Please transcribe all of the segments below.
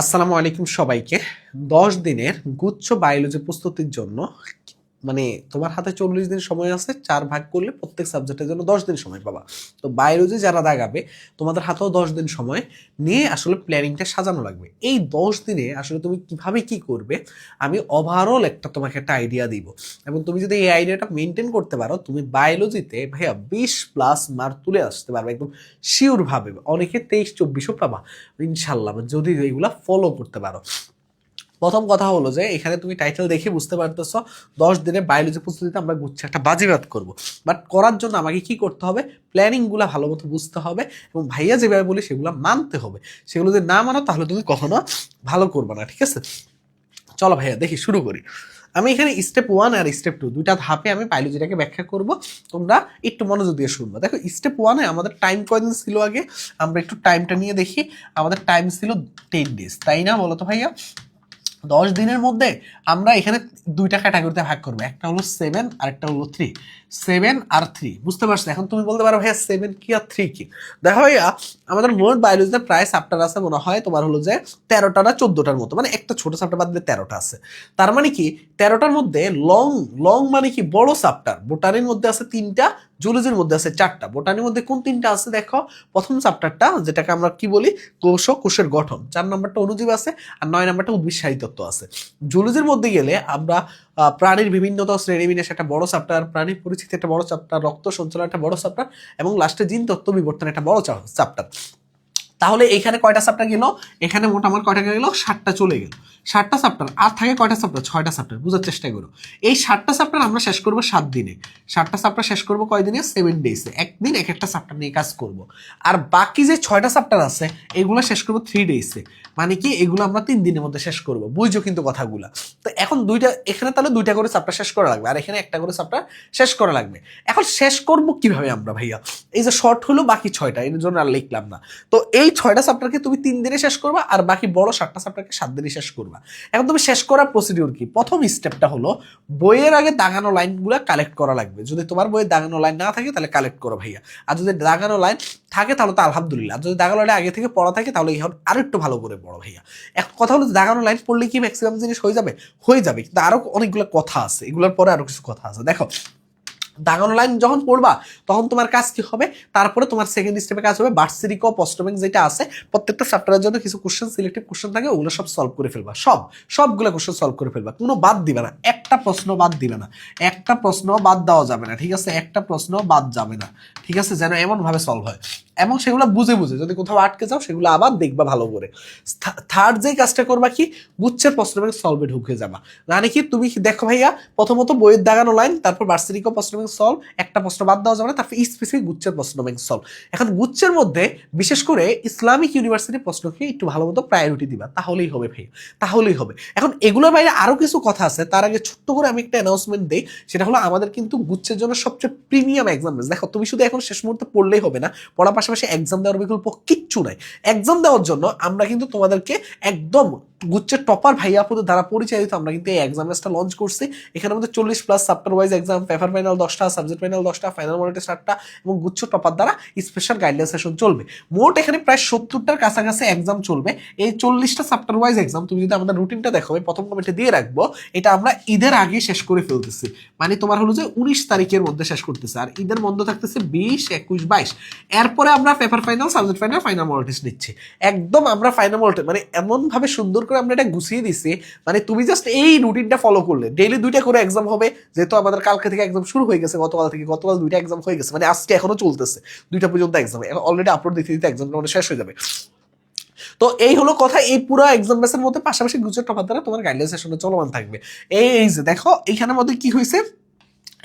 আসসালামু আলাইকুম সবাইকে। 10 দিনের গুচ্ছ বায়োলজি প্রস্তুতির জন্য মানে তোমার হাতে 40 দিন সময় আছে, 4 ভাগ করলে প্রত্যেক সাবজেক্টের জন্য 10 দিন সময় পাবা। তো বায়োলজি যারা দাগাবে তোমাদের হাতেও 10 দিন সময় নিয়ে আসলে প্ল্যানিংটা সাজানো লাগবে। এই 10 দিনে আসলে তুমি কিভাবে কি করবে আমি ওভারঅল তোমাকে একটা আইডিয়া দিব, এবং তুমি যদি এই আইডিয়াটা মেনটেন করতে পারো তুমি বায়োলজিতে ভাইয়া 20+ মার্ক তুলে আসতে পারবে একদম শিওর ভাবে। অনেকে 23-24ও পাবা ইনশাল্লাহ, যদি এইগুলা ফলো করতে পারো। প্রথম কথা হলো যে এখানে তুমি টাইটেল দেখে বুঝতে পারতেছো 10 দিনে বায়োলজি প্রস্তুতিতে আমরা গুচ্ছে একটা বাজিবাদ করব। বাট করার জন্য আমাকে কি করতে হবে, প্ল্যানিংগুলো ভালো মতো বুঝতে হবে এবং ভাইয়া যেভাবে বলি সেগুলো মানতে হবে। সেগুলো যদি না মানো তাহলে তুমি কখনো ভালো করবে না, ঠিক আছে? চলো ভাইয়া দেখি শুরু করি। আমি এখানে স্টেপ 1 আর স্টেপ 2 দুইটা ধাপে আমি বায়োলজিটাকে ব্যাখ্যা করব, তোমরা একটু মনোযোগ দিয়ে শুনবো। দেখো স্টেপ 1-এ আমাদের টাইম কয়দিন ছিল, আগে আমরা একটু টাইমটা নিয়ে দেখি। আমাদের টাইম ছিল 10 ডেজ, তাই না? বলো তো ভাইয়া। 10 দিনের মধ্যে আমরা এখানে দুইটা ক্যাটাগরিতে ভাগ করবো, একটা হলো 7 আর একটা হলো 3। 7 আর 3 বুঝতে পারছো? এখন তুমি বলতে পারো ভাইয়া 7 কি আর 3 কি। দেখো ভাইয়া, আমাদের মোট বায়োলজিতে প্রায় চ্যাপ্টার আছে মনে হয় তোমার হলো যে 13টা না 14টার মতো, মানে একটা ছোট চ্যাপ্টার বাদ দিলে 13টা আছে। তার মানে কি 13টার মধ্যে লং লং মানে কি বড় চ্যাপ্টার, বোটানির মধ্যে আছে 3টা, জুলজির মধ্যে আছে 4টা। বোটানির মধ্যে কোন 3টা আছে দেখো, প্রথম চ্যাপ্টারটা যেটাকে আমরা কি বলি কোষ ও কোষের গঠন, 4 নম্বরটা অণুজীব আছে, আর 9 নম্বরটা উদ্ভিদ সাহিত্যত্ব আছে। জুলজির মধ্যে গেলে আমরা প্রাণীর বিভিন্নতা শ্রেণীবিন্যাস একটা বড় চ্যাপ্টার, প্রাণীর পরিচিতি একটা বড় চ্যাপ্টার, রক্ত সঞ্চালন একটা বড় চ্যাপ্টার, এবং লাস্টে জিন তত্ত্ব বিবর্তন একটা বড় চ্যাপ্টার। তাহলে এখানে কয়টা চ্যাপ্টার গেল, এখানে মোট আমার কয়টা গেল, 7টা চলে গেল। 7টা চ্যাপ্টার, আর থাকে কয়টা চ্যাপ্টার, 6টা চ্যাপ্টার। বুঝার চেষ্টা করো, এই 7টা চ্যাপ্টার আমরা শেষ করবো 7 দিনে। 7টা চ্যাপ্টার শেষ করবো কয়দিনে, 7 ডেজে। একদিন এক একটা চ্যাপ্টার নিয়ে কাজ করব। আর বাকি যে 6টা চ্যাপ্টার আছে এগুলো শেষ করবো 3 ডেজে। মানে কি এগুলো আমরা 3 দিনের মধ্যে শেষ করবো। বুঝছো কিন্তু কথাগুলা? তো এখন দুইটা, এখানে তাহলে 2টা করে চ্যাপ্টার শেষ করা লাগবে, আর এখানে একটা করে চ্যাপ্টার শেষ করা লাগবে। এখন শেষ করবো কিভাবে আমরা ভাইয়া? এই যে শর্ট হলো বাকি 6টা, এর জন্য আর লিখলাম না। তো এই 6টা চ্যাপ্টারকে তুমি 3 দিনে শেষ করবা, আর বাকি বড় 7টা চ্যাপ্টারকে 7 দিনে শেষ করবা। এখন তুমি শেষ করার প্রসিডিউর কি? প্রথম স্টেপটা হলো বইয়ের আগে দাগানো লাইনগুলো কালেক্ট করা লাগবে। যদি তোমার বইয়ে দাগানো লাইন না থাকে তাহলে কালেক্ট করো ভাইয়া, আর যদি দাগানো লাইন থাকে তাহলে তো আলহামদুলিল্লাহ। আর যদি দাগানো লাইন আগে থেকে পড়া থাকে তাহলে এখন আরো একটু ভালো করে পড়ো ভাইয়া। এক কথা হলো দাগানো লাইন পড়লে কি ম্যাক্সিমাম জিনিস হয়ে যাবে? হয়ে যাবে, কিন্তু আরো অনেকগুলো কথা আছে, এগুলোর পরে আরো কিছু কথা আছে। দেখো, দাগানো লাইন যখন পড়বা তখন তোমার কাজ কি হবে, তারপরে তোমার সেকেন্ড স্টেপে কাজ হবে বার্সিরিক ও পোস্টব্যাংক যেটা আছে, প্রত্যেকটা চ্যাপ্টারের জন্য কিছু কোশ্চেন, সিলেক্টিভ কোশ্চেন থাকে, ওগুলো সব সলভ করে ফেলবা। সবগুলো কোশ্চেন সলভ করে ফেলবা, কোনো বাদ দিবে না, একটা প্রশ্ন বাদ দিবে না, একটা প্রশ্ন বাদ দেওয়া যাবে না, ঠিক আছে? একটা প্রশ্ন বাদ যাবে না, ঠিক আছে? যেন এমন ভাবে সলভ হয়, এবং সেগুলো বুঝে বুঝে, যদি কোথাও আটকে যাও সেগুলো আবার দেখবা ভালো করে। থার্ড যে কাজটা করবা কি, গুচ্ছের প্রশ্ন ব্যাংক সলভে ঢুকে যাবা। মানে কি তুমি দেখো ভাইয়া, প্রথমত বইয়ের দাগানো লাইন, তারপর বার্সিরিক ও প্রশ্ন ব্যাংক সলভ, একটা প্রশ্ন বাদ দেওয়া যাবে না, তারপর স্পেসিফিক গুচ্ছের প্রশ্ন ব্যাংক সলভ। এখন গুচ্ছের মধ্যে বিশেষ করে ইসলামিক ইউনিভার্সিটির প্রশ্নকে একটু ভালো মতো প্রায়োরিটি দিবা, তাহলেই হবে ভাইয়া, তাহলেই হবে। এখন এগুলোর বাইরে আরো কিছু কথা আছে, তার আগে ছোট্ট করে আমি একটা অ্যানাউন্সমেন্ট দিই। সেটা হলো আমাদের কিন্তু গুচ্ছের জন্য সবচেয়ে প্রিমিয়াম এক্সাম। দেখো, তুমি শুধু এখন শেষ মুহূর্তে পড়লেই হবে না, পড়ার পাশাপাশি এক্সাম দেওয়ার বিকল্প কিচ্ছু নাই। এক্সাম দেওয়ার জন্য আমরা কিন্তু তোমাদেরকে একদম গুচ্ছের টপার ভাইয়া আপুদের দ্বারা পরিচালিত আমরা কিন্তু এই এক্সাম টা লঞ্চ করছি। এখানে আমাদের 40+ chapter wise exam, paper final 10টা, সাবজেক্ট ফাইনাল 10টা, ফাইনাল মডেল টেস্ট 8টা, এবং গুচ্ছ টপার দ্বারা স্পেশাল গাইডলাইন সেশন চলবে। মোট এখানে প্রায় 70টার কাছাকাছি এক্সাম চলবে। এই 40টা চ্যাপ্টার ওয়াইজ এক্সাম তুমি যদি আমাদের রুটিনটা দেখো, আমি প্রথম কমেন্টে দিয়ে রাখবো, এটা আমরা ঈদের আগে শেষ করে ফেলতেছি। মানে তোমার হলো যে 19 তারিখের মধ্যে শেষ করতেছে, আর ঈদের বন্ধ থাকতেছে 20, 21, 22। এরপরে আমরা paper final, subject final, final model test নিচ্ছি। একদম আমরা ফাইনাল মডেল মানে এমন ভাবে সুন্দর করে আমরা এটা গুছিয়ে দিছি, মানে তুমি জাস্ট এই রুটিনটা ফলো করলে ডেইলি 2টা করে এক্সাম হবে। যেহেতু আমাদের কালকে থেকে এক্সাম শুরু হয়ে গেছে, গতকাল 2টা এক্সাম হয়ে গেছে, মানে আজকে এখনো চলতেছে, 2টা পর্যন্ত এক্সাম, অলরেডি আপলোড দিতে দিতে এক্সামটা মানে শেষ হয়ে যাবে। তো এই হলো কথা, এই পুরো এক্সাম বেসের মধ্যে পাশাপাশি গুজরাট টপার দ্বারা তোমার গাইডলাইন সেশনে চলমান থাকবে। এই যে দেখো এইখানের মধ্যে কি হয়েছে,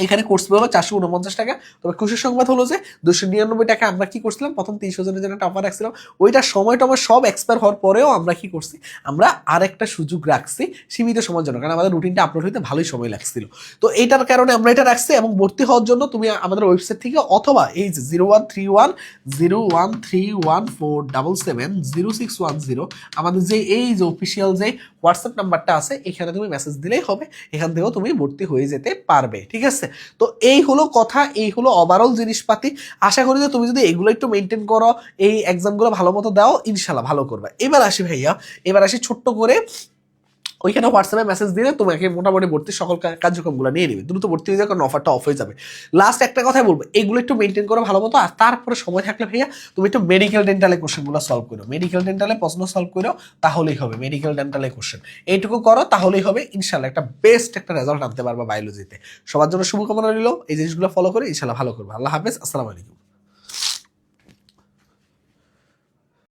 এখানে কোর্স ফি হলো 449 টাকা। তবে খুশির সংবাদ হলো যে 299 টাকা আমরা কি করছিলাম, প্রথম 30 জনের জন্য টপার রাখছিলাম, ওইটা সময় টময় সব এক্সপায়ার হওয়ার পরেও আমরা কি করছি, আমরা আরেকটা সুযোগ রাখছি সীমিত সময়ের জন্য, কারণ আমাদের রুটিনটা আপলোড হইতে ভালোই সময় লাগছিল। তো এইটার কারণে আমরা এটা রাখছি, এবং ভর্তি হওয়ার জন্য তুমি আমাদের ওয়েবসাইট থেকে অথবা এই যে 0131013147706110 আমাদের যে এই যে অফিসিয়াল যে হোয়াটসঅ্যাপ নাম্বারটা আছে, এখানে তুমি মেসেজ দিলেই হবে, এখান থেকেও তুমি ভর্তি হয়ে যেতে পারবে। ঠিক আছে, তো এই হলো কথা, এই হলো ওভারঅল জিনিসপাতি। আশা করি যে তুমি যদি এগুলো একটু মেনটেন করো, এই এক্সামগুলো ভালো মতো দাও, ইনশাল্লাহ ভালো করবে। এবার আসি ভাইয়া, এবার আসি ছোট্ট করে, ওইখানে হোয়াটসঅ্যাপে মেসেজ দিলে তোমাকে মোটামুটি ভর্তির সকল কার্যক্রমগুলো নিয়ে নেবে, দ্রুত ভর্তি হয়ে যাবে, কারণ অফারটা অফ হয়ে যাবে। লাস্ট একটা কথাই বলবো, এগুলো একটু মেনটেন করো ভালো মতো। আর তারপরে সময় থাকলে ভাইয়া তুমি একটু মেডিকেল ডেন্টালের কোশ্চেনগুলো সলভ করো, মেডিকেল ডেন্টালে প্রশ্ন সলভ করো, তাহলেই হবে। মেডিকেল ডেন্টালের কোশ্চেন এইটুকু করো, তাহলেই হবে ইনশাল্লাহ, একটা বেস্ট একটা রেজাল্ট আনতে পারবা বায়োলজিতে। সবার জন্য শুভকামনা রইল, এই জিনিসগুলো ফলো করে ইনশাল্লাহ ভালো করবে। আল্লাহ হাফেজ, আসসালামু আলাইকুম।